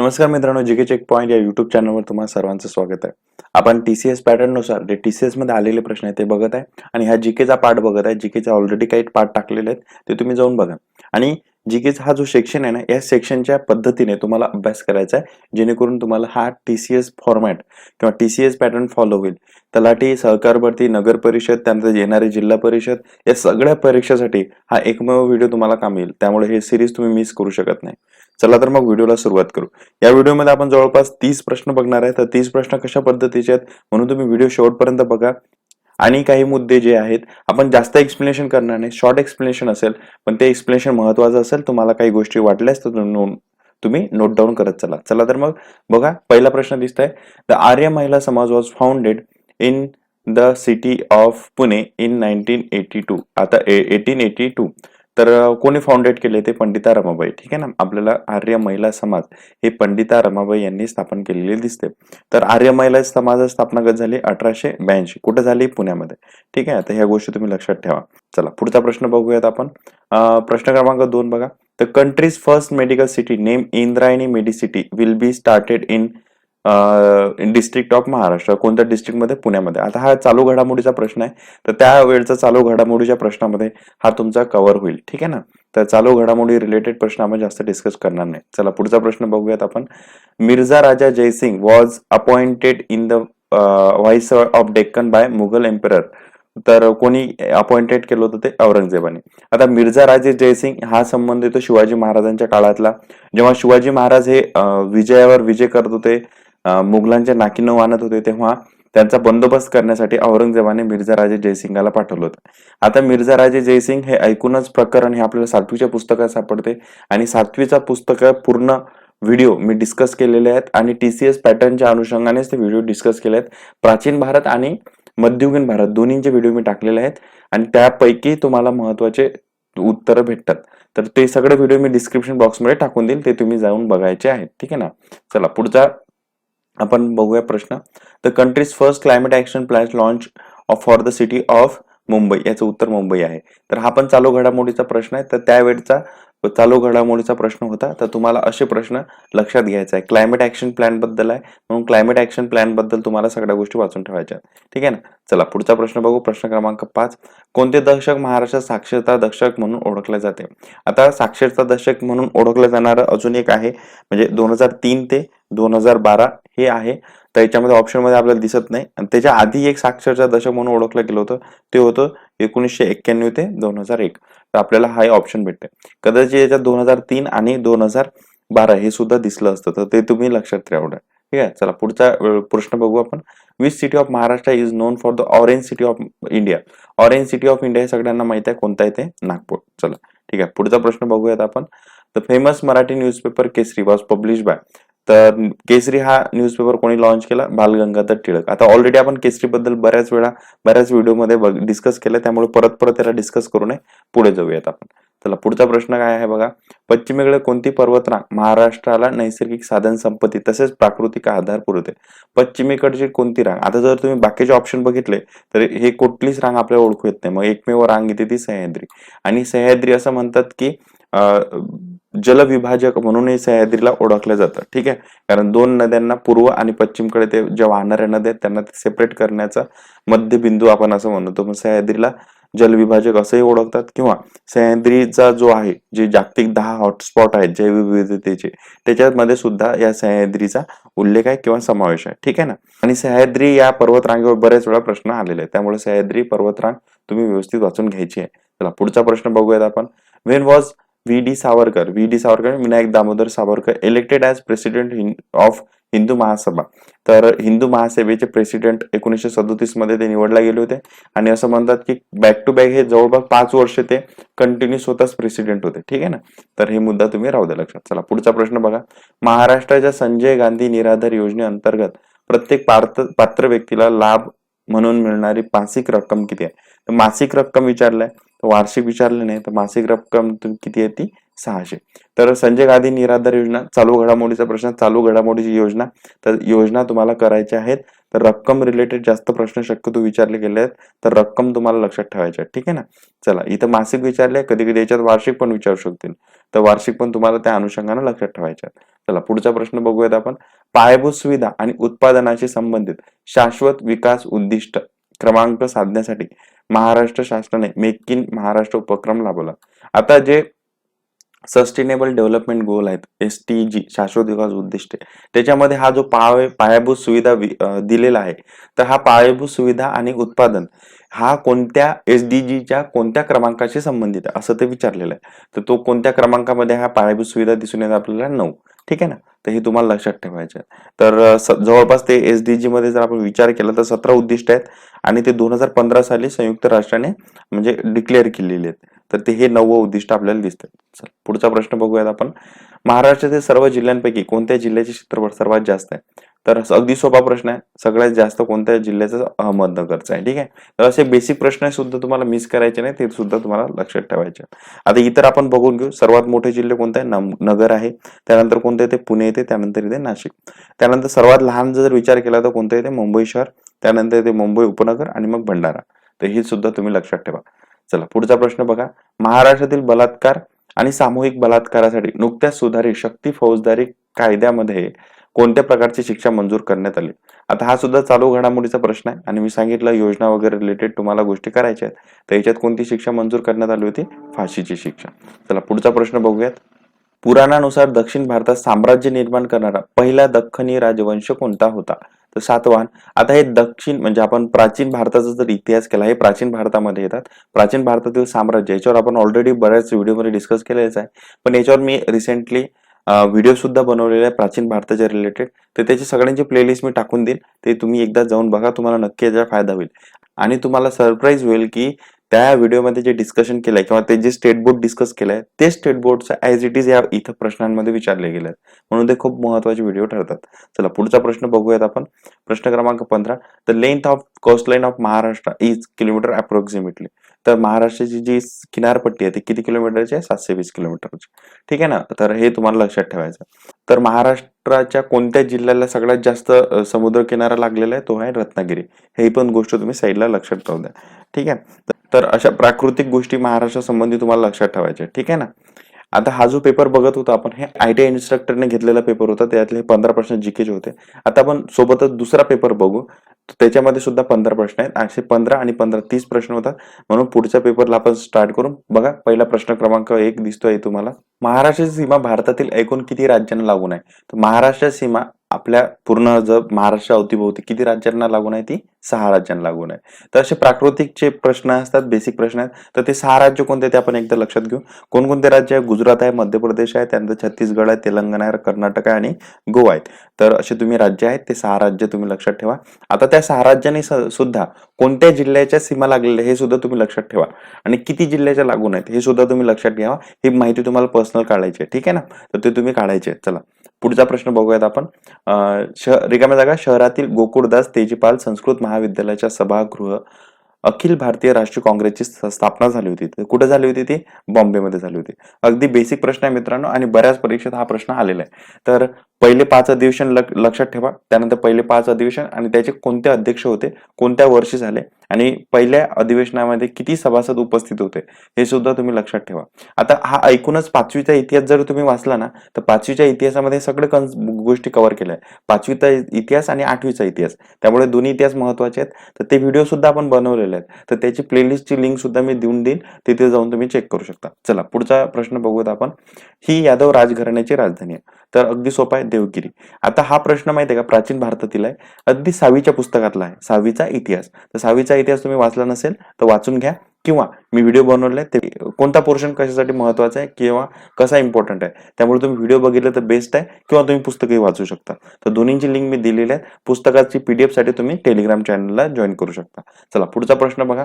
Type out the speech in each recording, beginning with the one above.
नमस्कार मित्रांनो, GK check point या युट्यूब चॅनलवर तुम्हाला सर्वांचं स्वागत आहे. आपण टीसीएस पॅटर्न नुसार जे टीसीएस मध्ये आलेले प्रश्न आहेत ते बघत आहे आणि ह्या जीकेचा पार्ट बघत आहे. जीकेचा ऑलरेडी काही पार्ट टाकलेले आहेत ते तुम्ही जाऊन बघा. आणि जीकेचा हा जो सेक्शन आहे ना, या सेक्शनच्या पद्धतीने तुम्हाला अभ्यास करायचा आहे, जेणेकरून तुम्हाला हा टीसीएस फॉर्मॅट किंवा टीसीएस पॅटर्न फॉलो होईल. तलाठी, सहकार भरती, नगर परिषद, त्यानंतर येणारी जिल्हा परिषद या सगळ्या परीक्षेसाठी हा एकमेव व्हिडिओ तुम्हाला काम येईल. त्यामुळे हे सिरीज तुम्ही मिस करू शकत नाही. चला तर मग व्हिडिओला सुरुवात करू. या व्हिडिओमध्ये आपण जवळपास 30 प्रश्न बघणार आहे. तर 30 प्रश्न कशा पद्धतीचे आहेत म्हणून तुम्ही व्हिडिओ शेवटपर्यंत बघा. आणि काही मुद्दे जे आहेत आपण जास्त एक्सप्लेनेशन करणार नाही, शॉर्ट एक्सप्लेनेशन असेल, पण ते एक्सप्लेनेशन महत्वाचं असेल. तुम्हाला काही गोष्टी वाटल्यास तर तुम्ही नोट डाऊन करत चला. चला तर मग बघा, पहिला प्रश्न दिसतंय. द आर्य महिला समाज was founded in the city of Pune in 1982. आता 1882. तर कोणी फाउंडेड केले? ते पंडिता रमाबाई. ठीक आहे ना. आपल्याला आर्य महिला समाज हे पंडिता रमाबाई यांनी स्थापन केलेले दिसते. तर आर्य महिला समाज स्थापना कधी झाली? 1882. कुठे झाली? पुण्यामध्ये. ठीक आहे. तर ह्या गोष्टी तुम्ही लक्षात ठेवा. चला पुढचा प्रश्न बघूयात आपण. प्रश्न क्रमांक 2 बघा. The countries first medical city name Indrayani Medicity will be started in district of Maharashtra. कोणत्या डिस्ट्रिक्ट मध्ये? पुण्यामध्ये. आता हा चालू घडामोडीचा प्रश्न आहे, तर त्या वेळचा चालू घडामोडीच्या प्रश्नामध्ये हा तुमचा कव्हर होईल. ठीक आहे ना. तर चालू घडामोडी रिलेटेड प्रश्न आपण जास्त डिस्कस करणार नाही. चला पुढचा प्रश्न बघूयात आपण. Mirza Raja Jaisingh was appointed in the viceroy of Deccan by Mughal emperor. तर कोणी अपॉइंटेड केलं होतं? ते औरंगजेबाने. आता मिर्झा राजे जयसिंग हा संबंध येतो शिवाजी महाराजांच्या काळातला. जेव्हा शिवाजी महाराज हे विजयावर विजय करत होते, मुघलांच्या नाकीनऊ आणत होते, तेव्हा त्यांचा बंदोबस्त करण्यासाठी औरंगजेबाने मिर्झा राजे जयसिंगाला पाठवलं होतं. आता मिर्झा राजे जयसिंग हे ऐकूनच प्रकरण हे आपल्याला 7वीच्या पुस्तकात सापडते आणि 7वीचा पुस्तक पूर्ण व्हिडिओ मी डिस्कस केलेले आहेत आणि टीसीएस पॅटर्नच्या अनुषंगानेच ते व्हिडिओ डिस्कस केले आहेत. प्राचीन भारत आणि मध्ययुगीन भारत दोन्हींचे व्हिडिओ मी टाकलेले आहेत आणि त्यापैकी तुम्हाला महत्वाचे उत्तर भेटतात. तर ते सगळे व्हिडिओ मी डिस्क्रिप्शन बॉक्समध्ये टाकून देईल, ते तुम्ही जाऊन बघायचे आहेत. ठीक आहे ना. चला पुढचा आपण बघूया प्रश्न. The countries first climate action plan launch for the city of Mumbai. याचं उत्तर मुंबई आहे. तर हा पण चालू घडामोडीचा प्रश्न आहे. तर त्यावेळचा चालू घडामोडीचा प्रश्न होता. तर तुम्हाला असे प्रश्न लक्षात घ्यायचा आहे. क्लायमेट ऍक्शन प्लॅन बद्दल आहे, म्हणून क्लायमेट ऍक्शन प्लॅन बद्दल तुम्हाला सगळ्या गोष्टी वाचून ठेवायच्या. ठीक आहे ना. चला पुढचा प्रश्न बघू. प्रश्न क्रमांक 5. कोणते दशक महाराष्ट्रात साक्षरता दशक म्हणून ओळखले जाते? आता साक्षरता दशक म्हणून ओळखलं जाणारं अजून एक आहे, म्हणजे 2003 ते 2012 हे आहे. तर याच्यामध्ये ऑप्शन मध्ये आपल्याला दिसत नाही. आणि त्याच्या आधी एक साक्षरता दशक म्हणून ओळखलं गेलं होतं, ते होतं 1991 ते 2001. तर आपल्याला हा ऑप्शन भेटते. कदाचित याच्यात 2003 आणि 2012 हे सुद्धा दिसलं असतं, तर ते तुम्ही लक्षात ठेवा. ठीक आहे. चला पुढचा प्रश्न बघू आपण. Which city of Maharashtra is non for the orange city of India. Orange city of India हे सगळ्यांना माहित आहे. कोणता आहे ते? नागपूर. चला ठीक आहे. पुढचा प्रश्न बघूयात आपण. The famous Marathi newspaper Kesari was publish by. तर केसरी हा न्यूजपेपर कोणी लॉन्च केला? बाल गंगाधर टिळक. आता ऑलरेडी आपण केसरी बद्दल बऱ्याच व्हिडिओमध्ये डिस्कस केलं, त्यामुळे परत त्याला डिस्कस करू नये. पुढे जाऊयात आपण. चला पुढचा प्रश्न काय आहे बघा. पश्चिमेकडे कोणती पर्वतरांग महाराष्ट्राला नैसर्गिक साधन संपत्ती तसेच प्राकृतिक आधार पुरवते? पश्चिमेकडची कोणती रांग? आता जर तुम्ही बाकीचे ऑप्शन बघितले तर हे कुठलीच रांग आपल्याला ओळखू येत नाही. मग एकमेव रांग येते ती सह्याद्री. आणि सह्याद्री असं म्हणतात की जलविभाजक म्हणूनही सह्याद्रीला ओळखलं जातं. ठीक आहे. कारण दोन नद्यांना पूर्व आणि पश्चिमकडे ते ज्या वाहणाऱ्या नद्या आहेत त्यांना सेपरेट करण्याचा मध्यबिंदू आपण असं म्हणतो. मग सह्याद्रीला जलविभाजक असंही ओळखतात. किंवा सह्याद्रीचा जो आहे, जे जागतिक 10 हॉटस्पॉट आहेत जैवविविधतेचे, त्याच्यामध्ये सुद्धा या सह्याद्रीचा उल्लेख आहे किंवा समावेश आहे. ठीक आहे ना. आणि सह्याद्री या पर्वतरांगेवर बरेच वेळा प्रश्न आलेले आहेत, त्यामुळे सह्याद्री पर्वतरांग तुम्ही व्यवस्थित वाचून घ्यायची आहे. चला पुढचा प्रश्न बघूयात आपण. When was V Savarkar Vinayak Damodar Savarkar elected as president of Hindu Mahasabha. तर हिंदू महासभेचे प्रेसिडेंट 1937 मध्ये ते निवडले गेले होते. आणि असं म्हणतात की बॅक टू बॅक हे जवळपास 5 वर्ष ते कंटिन्यू स्वतःच प्रेसिडेंट होते. ठीक आहे ना. तर हे मुद्दा तुम्ही राहू द्या लक्षात. चला पुढचा प्रश्न बघा. महाराष्ट्राच्या संजय गांधी निराधार योजनेअंतर्गत प्रत्येक पात्र व्यक्तीला लाभ म्हणून मिळणारी मासिक रक्कम किती आहे? तर मासिक रक्कम विचारलाय, वार्षिक विचारले नाही, तर मासिक रक्कम किती आहे? ती 600. तर संजय गांधी निराधार योजना चालू घडामोडीचा प्रश्न. चालू घडामोडीची योजना, तर योजना तुम्हाला करायच्या आहेत. तर रक्कम रिलेटेड जास्त प्रश्न शक्यतो विचारले गेले आहेत, तर रक्कम तुम्हाला लक्षात ठेवायची आहे. ठीक आहे ना. चला इथं मासिक विचारले, कधी कधी याच्यात वार्षिक पण विचारू शकतील, तर वार्षिक पण तुम्हाला त्या अनुषंगाने लक्षात ठेवायचे आहेत. चला पुढचा प्रश्न बघूयात आपण. पायाभूत सुविधा आणि उत्पादनाशी संबंधित शाश्वत विकास उद्दिष्ट क्रमांक साधण्यासाठी महाराष्ट्र शासनाने मेक इन महाराष्ट्र उपक्रम राबवला. आता जे सस्टेनेबल डेव्हलपमेंट गोल आहेत, SDG शाश्वत विकास उद्दिष्टे, त्याच्यामध्ये हा जो पायाभूत सुविधा दिलेला आहे, तर हा पायाभूत सुविधा आणि उत्पादन हा कोणत्या SDGच्या कोणत्या क्रमांकाशी संबंधित आहे असं ते विचारलेलं आहे. तर तो कोणत्या क्रमांकामध्ये हा पायाभूत सुविधा दिसून येत आपल्याला 9. ठीक आहे ना. तर हे तुम्हाला लक्षात ठेवायचं आहे. तर जवळपास ते SDG मध्ये जर आपण विचार केला तर 17 उद्दिष्ट आहेत आणि ते 2015 साली संयुक्त राष्ट्राने म्हणजे डिक्लेअर केलेले आहेत. तर ते हे 9वं उद्दिष्ट आपल्याला दिसतं. चल पुढचा प्रश्न बघूयात आपण. महाराष्ट्रातील सर्व जिल्ह्यांपैकी कोणत्या जिल्ह्याचे क्षेत्रफळ सर्वात जास्त आहे? तर अगदी सोपा प्रश्न आहे. सगळ्यात जास्त कोणत्या जिल्ह्याचं? अहमदनगरचं आहे. ठीक आहे. तर असे बेसिक प्रश्न सुद्धा तुम्हाला मिस करायचे नाही, ते सुद्धा तुम्हाला लक्षात ठेवायचे. आता इतर आपण बघून घेऊ. सर्वात मोठे जिल्हे कोणते आहे? नगर आहे. त्यानंतर कोणते येते? पुणे येते. त्यानंतर येते नाशिक. त्यानंतर सर्वात लहान जर विचार केला तर कोणतं येते? मुंबई शहर. त्यानंतर येते मुंबई उपनगर आणि मग भंडारा. तर हे सुद्धा तुम्ही लक्षात ठेवा. चला पुढचा प्रश्न बघा. महाराष्ट्रातील बलात्कार आणि सामूहिक बलात्कारासाठी नुकत्याच सुधारित शक्ती फौजदारी कायद्यामध्ये कोणत्या प्रकारची शिक्षा मंजूर करण्यात आली? आता हा सुद्धा चालू घडामोडीचा प्रश्न आहे आणि मी सांगितलं योजना वगैरे रिलेटेड तुम्हाला गोष्टी करायच्या आहेत. तर याच्यात कोणती शिक्षा मंजूर करण्यात आली होती? फाशीची शिक्षा. चला पुढचा प्रश्न बघूयात. पुराणानुसार दक्षिण भारतात साम्राज्य निर्माण करणारा पहिला दख्खनी राजवंश कोणता होता? तर सातवाहन. आता हे दक्षिण म्हणजे आपण प्राचीन भारताचा जर इतिहास केला, हे प्राचीन भारतामध्ये येतात. प्राचीन भारतातील साम्राज्य याच्यावर आपण ऑलरेडी बऱ्याच व्हिडिओमध्ये डिस्कस केलेलंच आहे. पण याच्यावर मी रिसेंटली व्हिडिओ सुद्धा बनवलेला आहे प्राचीन भारताच्या रिलेटेड. तर त्याची सगळ्यांची प्लेलिस्ट मी टाकून देईल. ते तुम्ही एकदा जाऊन बघा, तुम्हाला नक्की याचा फायदा होईल. आणि तुम्हाला सरप्राईज होईल की त्या व्हिडिओमध्ये जे डिस्कशन केलंय किंवा ते जे स्टेट बोर्ड डिस्कस केलंय ते स्टेट बोर्डचं ॲज इट इज या इथं प्रश्नांमध्ये विचारले गेले आहेत. म्हणून ते खूप महत्वाचे व्हिडिओ ठरतात. चला पुढचा प्रश्न बघूयात आपण. प्रश्न क्रमांक 15. The length of coastline of Maharashtra is kilometre approximately. तर महाराष्ट्राची जी किनारपट्टी आहे ती किती किलोमीटरची आहे? 720 किलोमीटरची. ठीक आहे ना. तर हे तुम्हाला लक्षात ठेवायचं. तर महाराष्ट्राच्या कोणत्या जिल्ह्याला सगळ्यात जास्त समुद्र किनारा लागलेला आहे? तो आहे रत्नागिरी. हे पण गोष्ट तुम्ही साईडला लक्षात ठेवू द्या. ठीक आहे. तर अशा प्राकृतिक गोष्टी महाराष्ट्रासंबंधी तुम्हाला लक्षात ठेवायच्या. ठीक आहे ना. आता हा जो पेपर बघत होता आपण, हे ITI इन्स्ट्रक्टरने घेतलेला पेपर होता. त्यातले 15 प्रश्न जीकेचे होते. आता आपण सोबतच दुसरा पेपर बघू. त्याच्यामध्ये सुद्धा 15 प्रश्न आहेत. असे 15 आणि 15 30 प्रश्न होतात. म्हणून पुढच्या पेपरला आपण स्टार्ट करून बघा. पहिला प्रश्न क्रमांक 1 दिसतोय तुम्हाला. महाराष्ट्राची सीमा भारतातील एकूण किती राज्यांना लागून आहे? तर महाराष्ट्राची सीमा आपल्या पूर्ण जर महाराष्ट्र अवतीभोवती किती राज्यांना लागून आहे? ती 6 राज्यांना लागून आहे. तर असे प्राकृतिकचे प्रश्न असतात, बेसिक प्रश्न आहेत. तर ते 6 राज्य कोणते ते आपण एकदा लक्षात घेऊ. कोणकोणते राज्य आहे? गुजरात आहे, मध्य प्रदेश आहे, त्यानंतर छत्तीसगड आहे, तेलंगणा आहे, कर्नाटक आहे आणि गोवा आहेत. तर असे तुम्ही राज्य आहेत, ते 6 राज्य तुम्ही लक्षात ठेवा. आता त्या 6 राज्यांनी सुद्धा कोणत्या जिल्ह्याच्या सीमा लागलेल्या हे सुद्धा तुम्ही लक्षात ठेवा. आणि किती जिल्ह्याच्या लागून आहेत हे सुद्धा तुम्ही लक्षात घ्या. ही माहिती तुम्हाला पर्सनल काढायची आहे. ठीक आहे ना. तर ते तुम्ही काढायचे. चला पुढचा प्रश्न बघूयात आपण. रिकाम्या जागा. शहरातील गोकुळदास तेजीपाल संस्कृत महाविद्यालयाच्या सभागृह अखिल भारतीय राष्ट्रीय काँग्रेसची स्थापना झाली होती. तर कुठे झाली होती ती? बॉम्बेमध्ये झाली होती. अगदी बेसिक प्रश्न आहे मित्रांनो आणि बऱ्याच परीक्षेत हा प्रश्न आलेला आहे. तर पहिले 5 अधिवेशन लक्षात ठेवा. त्यानंतर पहिले 5 अधिवेशन आणि त्याचे कोणते अध्यक्ष होते, कोणत्या वर्षी झाले आणि पहिल्या अधिवेशनामध्ये किती सभासद उपस्थित होते हे सुद्धा तुम्ही लक्षात ठेवा. आता हा ऐकूनच 5वीचा इतिहास जर तुम्ही वाचला ना, तर 5वीच्या इतिहासामध्ये सगळे गोष्टी कव्हर केल्या आहे. 5वीचा इतिहास आणि 8वीचा इतिहास. त्यामुळे दोन्ही इतिहास महत्वाचे आहेत. तर ते व्हिडिओ सुद्धा आपण बनवलेले आहेत. तर त्याची प्लेलिस्टची लिंक सुद्धा मी देऊन देईन. तिथे जाऊन तुम्ही चेक करू शकता. चला पुढचा प्रश्न बघूयात आपण. ही यादव राजघराण्याची राजधानी आहे. तर अगदी सोपा आहे, देवगिरी. आता हा प्रश्न माहिती आहे का प्राचीन भारतातील आहे. अगदी 6वीच्या पुस्तकातला आहे. 6वीचा इतिहास. तर 6वीचा इतिहास तुम्ही वाचला नसेल तर वाचून घ्या किंवा मी व्हिडिओ बनवलाय ते कोणता पोर्शन कशासाठी महत्वाचा आहे किंवा कसा इम्पॉर्टंट आहे. त्यामुळे तुम्ही व्हिडिओ बघितलं तर बेस्ट आहे किंवा तुम्ही पुस्तकही वाचू शकता. तर दोन्हींची लिंक मी दिलेली आहे. पुस्तकाची PDF साठी तुम्ही टेलिग्राम चॅनलला जॉईन करू शकता. चला पुढचा प्रश्न बघा.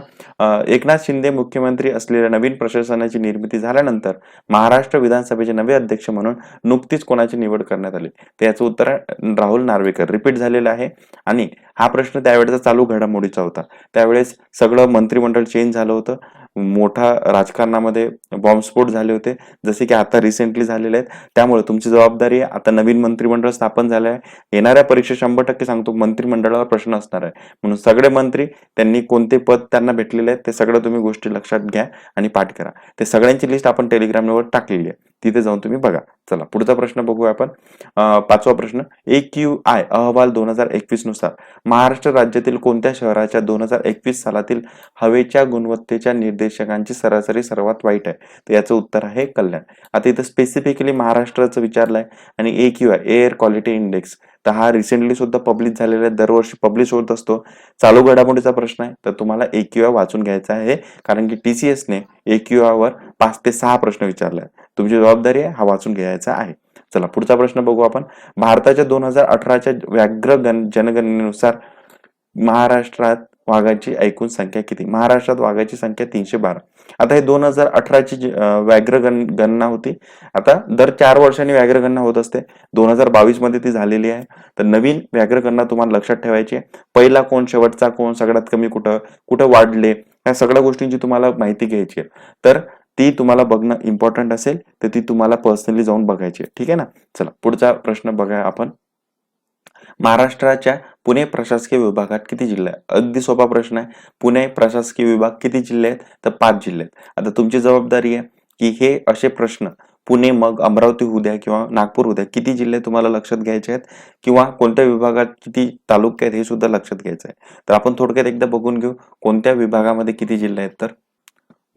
एकनाथ शिंदे मुख्यमंत्री असलेल्या नवीन प्रशासनाची निर्मिती झाल्यानंतर महाराष्ट्र विधानसभेचे नवे अध्यक्ष म्हणून नुकतीच कोणाची निवड करण्यात आली? तर याचं उत्तर आहे राहुल नार्वेकर. रिपीट झालेलं आहे आणि हा प्रश्न त्यावेळेचा चालू घडामोडीचा होता. त्यावेळेस सगळं मंत्रिमंडळ चेंज झालं होतं. मोठा राजकारणामध्ये बॉम्बस्फोट झाले होते, जसे की आता रिसेंटली झालेले आहेत. त्यामुळे तुमची जबाबदारी आहे. आता नवीन मंत्रिमंडळ स्थापन झालं आहे. येणाऱ्या परीक्षा 100% सांगतो मंत्रिमंडळावर प्रश्न असणार आहे. म्हणून सगळे मंत्री त्यांनी कोणते पद त्यांना भेटलेले आहेत ते सगळं तुम्ही गोष्टी लक्षात घ्या आणि पाठ करा. ते सगळ्यांची लिस्ट आपण टेलिग्रामवर टाकलेली आहे. तिथे जाऊन तुम्ही बघा. चला पुढचा प्रश्न बघूया आपण. 5वा प्रश्न, AQI अहवाल 2021 नुसार महाराष्ट्र राज्यातील कोणत्या शहराच्या 2021 सालातील हवेच्या गुणवत्तेच्या निर्देशकांची सरासरी सर्वात वाईट आहे? तर याचं उत्तर आहे कल्याण. आता इथं स्पेसिफिकली महाराष्ट्राचं विचारलंय आणि AQI एअर क्वालिटी इंडेक्स, तर हा रिसेंटली सुद्धा पब्लिश झालेला आहे, दरवर्षी पब्लिश होत असतो. चालू घडामोडीचा प्रश्न आहे, तर तुम्हाला AQI वाचून घ्यायचा आहे, कारण की TCS ने AQI वर 5 ते 6 प्रश्न विचारले. तुमची जबाबदारी आहे हा वाचून घ्यायचा आहे. चला पुढचा प्रश्न बघू आपण. भारताच्या 2018च्या व्याघ्र जनगणनेनुसार महाराष्ट्रात वाघाची एकूण संख्या किती? महाराष्ट्रात वाघाची संख्या 312. आता हे 2018ची व्याघ्र गणना होती. आता दर 4 वर्षांनी व्याघ्र गणना होत असते. 2022 मध्ये ती झालेली आहे. तर नवीन व्याघ्र गणना तुम्हाला लक्षात ठेवायची आहे. पहिला कोण, शेवटचा कोण, सगळ्यात कमी कुठं, कुठं वाढले, या सगळ्या गोष्टींची तुम्हाला माहिती घ्यायची आहे. तर ती तुम्हाला बघणं इम्पॉर्टंट असेल, तर ती तुम्हाला पर्सनली जाऊन बघायची आहे. ठीक आहे ना. चला पुढचा प्रश्न बघा आपण. महाराष्ट्राच्या पुणे प्रशासकीय विभागात किती जिल्हे आहेत? अगदी सोपा प्रश्न आहे. पुणे प्रशासकीय विभाग किती जिल्हे आहेत? तर 5 जिल्हे आहेत. आता तुमची जबाबदारी आहे की हे असे प्रश्न पुणे, मग अमरावती होऊ द्या किंवा नागपूर होऊ द्या, किती जिल्हे तुम्हाला लक्षात घ्यायचे आहेत किंवा कोणत्या विभागात किती तालुके आहेत हे सुद्धा लक्षात घ्यायचं आहे. तर आपण थोडक्यात एकदा बघून घेऊ कोणत्या विभागामध्ये किती जिल्हे आहेत. तर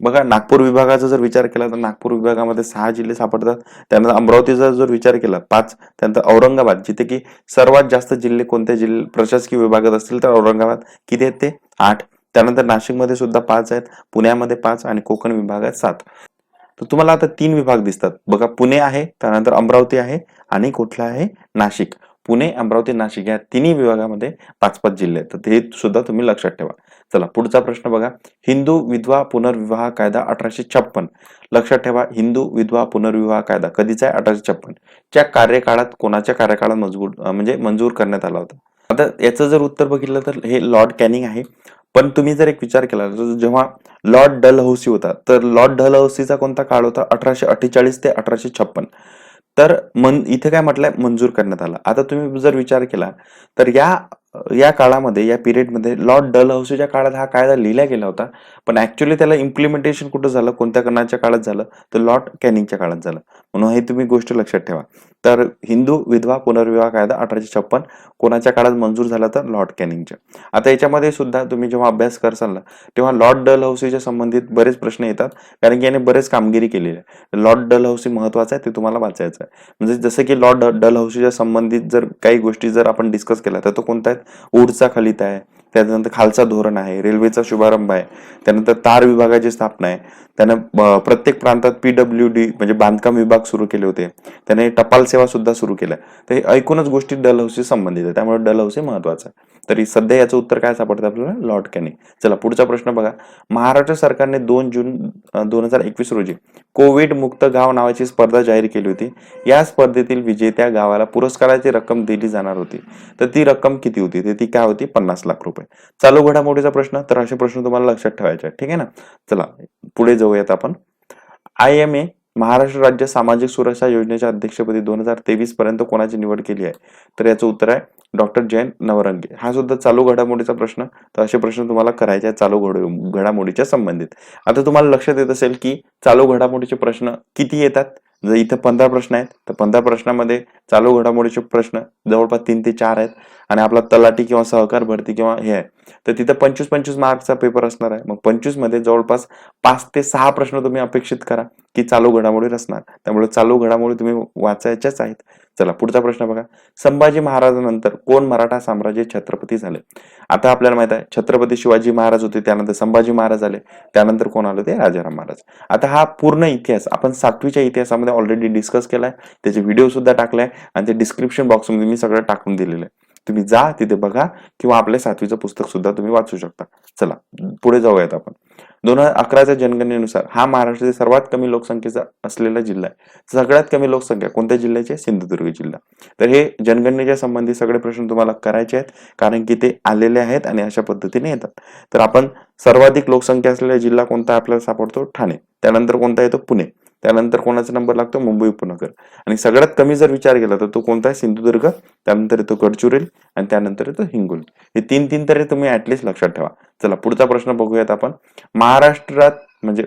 बघा, नागपूर विभागाचा जर विचार केला तर नागपूर विभागामध्ये 6 जिल्हे सापडतात. त्यानंतर अमरावतीचा जर विचार केला 5. त्यानंतर औरंगाबाद, जिथे की सर्वात जास्त जिल्हे कोणत्या जिल्हे प्रशासकीय विभागात असतील तर औरंगाबाद, किती आहेत ते 8. त्यानंतर नाशिकमध्ये सुद्धा 5 आहेत, पुण्यामध्ये 5 आणि कोकण विभागात 7. तर तुम्हाला आता 3 विभाग दिसतात बघा. पुणे आहे, त्यानंतर अमरावती आहे आणि कुठला आहे? नाशिक. पुणे, अमरावती, नाशिक या तिन्ही विभागामध्ये 5-5 जिल्हे आहेत. तर हे सुद्धा तुम्ही लक्षात ठेवा. चला पुढचा प्रश्न बघा. हिंदू विधवा पुनर्विवाह कायदा 1856. लक्षात ठेवा, हिंदू विधवा पुनर्विवाह कायदा कधीचा आहे? 1856 च्या कार्यकाळात, कोणाच्या कार्यकाळात मंजूर करण्यात आला होता? आता याचं जर उत्तर बघितलं तर हे लॉर्ड कॅनिंग आहे. पण तुम्ही जर एक विचार केला तर जेव्हा लॉर्ड डलहौसी होता, तर लॉर्ड डलहौसीचा कोणता काळ होता? 1848 ते 1856. तर इथे काय म्हटलंय? मंजूर करण्यात आला. आता तुम्ही जर विचार केला तर या काळामध्ये, या पिरियडमध्ये लॉर्ड डलहौसीच्या काळात हा कायदा लिहिला गेला होता, पण ऍक्च्युअली त्याला इम्प्लिमेंटेशन कुठं झालं, कोणत्या करण्याच्या काळात झालं? तर लॉर्ड कॅनिंगच्या काळात झालं. म्हणून हे तुम्ही गोष्ट लक्षात ठेवा. तर हिंदू विधवा पुनर्विवाह कायदा 1856 कोणाच्या काळात मंजूर झाला? तर लॉर्ड कॅनिंगच्या. आता याच्यामध्ये सुद्धा तुम्ही जेव्हा अभ्यास करसाल ना, तेव्हा लॉर्ड डलहौसीच्या संबंधित बरेच प्रश्न येतात, कारण की याने बरेच कामगिरी केलेली आहे. लॉर्ड डलहौसी महत्वाचा आहे, ते तुम्हाला वाचायचं आहे. म्हणजे जसं की लॉर्ड डलहौसीच्या संबंधित जर काही गोष्टी जर आपण डिस्कस केल्या तर तो कोणता आहे? वूडचा खलिता आहे, त्यानंतर खालचा धोरण आहे, रेल्वेचा शुभारंभ आहे, त्यानंतर तार विभागाची स्थापना आहे, त्यानं प्रत्येक प्रांतात PWD म्हणजे बांधकाम विभाग सुरू केले होते, त्याने टपाल सेवा सुद्धा सुरू केल्या. तर हे ऐकूनच गोष्टी डलहौसी संबंधित आहे, त्यामुळे डलहौसी महत्वाचा आहे. तरी सध्या याचं उत्तर काय सापडतं आपल्याला? Lord Canning. चला पुढचा प्रश्न बघा. महाराष्ट्र सरकारने 2 जून 2021 रोजी कोविड मुक्त गाव नावाची स्पर्धा जाहीर केली होती. या स्पर्धेतील विजेत्या गावाला पुरस्काराची रक्कम दिली जाणार होती. तर ती रक्कम किती होती? तर ती काय होती? 50 लाख रुपये. चालू घडामोडीचा प्रश्न, तर असे प्रश्न तुम्हाला लक्षात ठेवायचे आहेत. ठीक आहे ना. चला पुढे जाऊयात आपण. IMA महाराष्ट्र राज्य सामाजिक सुरक्षा योजनेच्या अध्यक्षपदी 2023 पर्यंत कोणाची निवड केली आहे? तर याचं उत्तर आहे डॉक्टर जयंत नवरंगे. हा सुद्धा चालू घडामोडीचा प्रश्न. तर असे प्रश्न तुम्हाला करायचे आहेत चालू घडामोडीच्या संबंधित. आता तुम्हाला लक्षात येत असेल की चालू घडामोडीचे प्रश्न किती येतात? जर इथं 15 प्रश्न आहेत तर 15 प्रश्नामध्ये चालू घडामोडीचे प्रश्न जवळपास 3 ते 4 आहेत. आणि आपला तलाठी किंवा सहकार भरती किंवा हे आहे तर तिथं 25-25 मार्कचा पेपर असणार आहे. मग 25 मध्ये जवळपास 5 ते 6 प्रश्न तुम्ही अपेक्षित करा की चालू घडामोडी असणार. त्यामुळे चालू घडामोडी तुम्ही वाचायच्याच आहेत. चला पुढचा प्रश्न बघा. संभाजी महाराजांनंतर कोण मराठा साम्राज्य छत्रपती झाले? आता आपल्याला माहित आहे छत्रपती शिवाजी महाराज होते, त्यानंतर संभाजी महाराज आले, त्यानंतर कोण आले? ते राजाराम महाराज. आता हा पूर्ण इतिहास आपण 7वीच्या इतिहासामध्ये ऑलरेडी डिस्कस केलाय, त्याचे व्हिडिओ सुद्धा टाकलाय आणि ते डिस्क्रिप्शन बॉक्समध्ये मी सगळं टाकून दिलेलं आहे. तुम्ही जा तिथे बघा किंवा आपल्या 7वीचं पुस्तक सुद्धा तुम्ही वाचू शकता. चला पुढे जाऊयात आपण. 2011च्या जनगणनेनुसार हा महाराष्ट्रातील सर्वात कमी लोकसंख्येचा असलेला जिल्हा आहे. सगळ्यात कमी लोकसंख्या कोणत्या जिल्ह्याची? सिंधुदुर्ग जिल्हा. तर हे जनगणनेच्या संबंधित सगळे प्रश्न तुम्हाला करायचे आहेत, कारण की ते आलेले आहेत आणि अशा पद्धतीने येतात. तर आपण सर्वाधिक लोकसंख्या असलेला जिल्हा कोणता आपल्याला सापडतो? ठाणे. त्यानंतर कोणता येतो? पुणे. त्यानंतर कोणाचा नंबर लागतो? मुंबई उपनगर. आणि सगळ्यात कमी जर विचार केला तर तो कोणता आहे? सिंधुदुर्ग. त्यानंतर येतो गडचिरोली आणि त्यानंतर येतो हिंगोली. हे 3 तरी तुम्ही ऍटलिस्ट लक्षात ठेवा. चला पुढचा प्रश्न बघूयात आपण. महाराष्ट्रात म्हणजे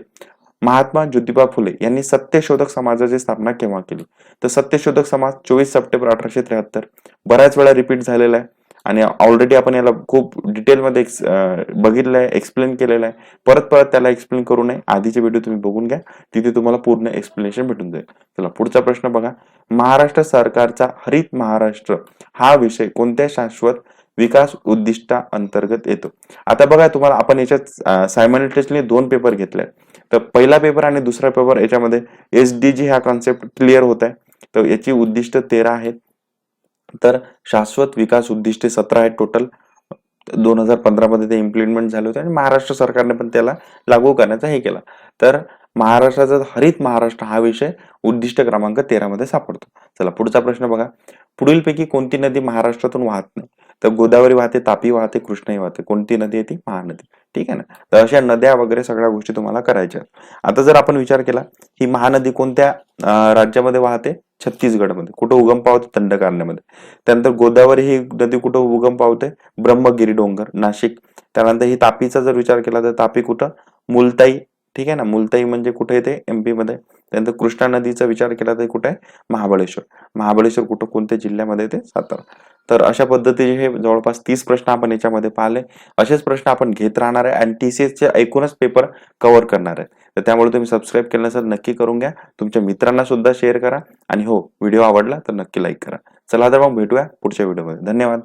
महात्मा ज्योतिबा फुले यांनी सत्यशोधक समाजाची स्थापना केव्हा केली? तर सत्यशोधक समाज 24 सप्टेंबर 1873. बऱ्याच वेळा रिपीट झालेला आहे आणि ऑलरेडी आपण याला खूप डिटेलमध्ये बघितलंय, एक्सप्लेन केलेलं आहे. परत परत त्याला एक्सप्लेन करू नये. आधीचे व्हिडिओ तुम्ही बघून घ्या, तिथे तुम्हाला पूर्ण एक्सप्लेनेशन भेटून जाईल. चला पुढचा प्रश्न बघा. महाराष्ट्र सरकारचा हरित महाराष्ट्र हा विषय कोणत्या शाश्वत विकास उद्दिष्टा अंतर्गत येतो? आता बघा, तुम्हाला आपण याच्यात सायमल्टेनियसली 2 पेपर घेतले. तर पहिला पेपर आणि दुसरा पेपर याच्यामध्ये SDG हा कॉन्सेप्ट क्लिअर होत आहे. तर याची उद्दिष्ट 13 आहेत. तर शाश्वत विकास उद्दिष्टे 17 आहेत टोटल. 2015 मध्ये ते इम्प्लिमेंट झाले होते आणि महाराष्ट्र सरकारने पण त्याला लागू करण्याचा हे केला. तर महाराष्ट्राचा हरित महाराष्ट्र हा विषय उद्दिष्ट क्रमांक 13 मध्ये सापडतो. चला पुढचा प्रश्न बघा. पुढीलपैकी कोणती नदी महाराष्ट्रातून वाहत नाही? तर गोदावरी वाहते, तापी वाहते, कृष्णाही वाहते. कोणती नदी आहे ती? महानदी. ठीक आहे ना. तर अशा नद्या वगैरे सगळ्या गोष्टी तुम्हाला करायच्या. आता जर आपण विचार केला, ही महानदी कोणत्या राज्यामध्ये वाहते? छत्तीसगडमध्ये. कुठं उगम पावते? दंडकारण्यमध्ये. त्यानंतर गोदावरी ही नदी कुठं उगम पावते? ब्रह्मगिरी डोंगर, नाशिक. त्यानंतर ही तापीचा जर विचार केला तर तापी कुठं? मुलताई. ठीक आहे ना. मुलताई म्हणजे कुठे येते? MP मध्ये. त्यानंतर कृष्णा नदीचा विचार केला तर कुठे आहे? महाबळेश्वर. महाबळेश्वर कुठं कोणत्या जिल्ह्यामध्ये येते? सातारा. तर अशा पद्धतीने हे जवळपास 30 प्रश्न आपण याच्यामध्ये पाहिले. असेच प्रश्न आपण घेत राहणार आहे आणि TCS चे एकूणच पेपर कव्हर करणार आहे. तर त्यामुळे तुम्ही सबस्क्राईब केलं नसेल नक्की करून घ्या. तुमच्या मित्रांना सुद्धा शेअर करा आणि हो, व्हिडिओ आवडला तर नक्की लाईक करा. चला तर मग भेटूया पुढच्या व्हिडिओमध्ये. धन्यवाद.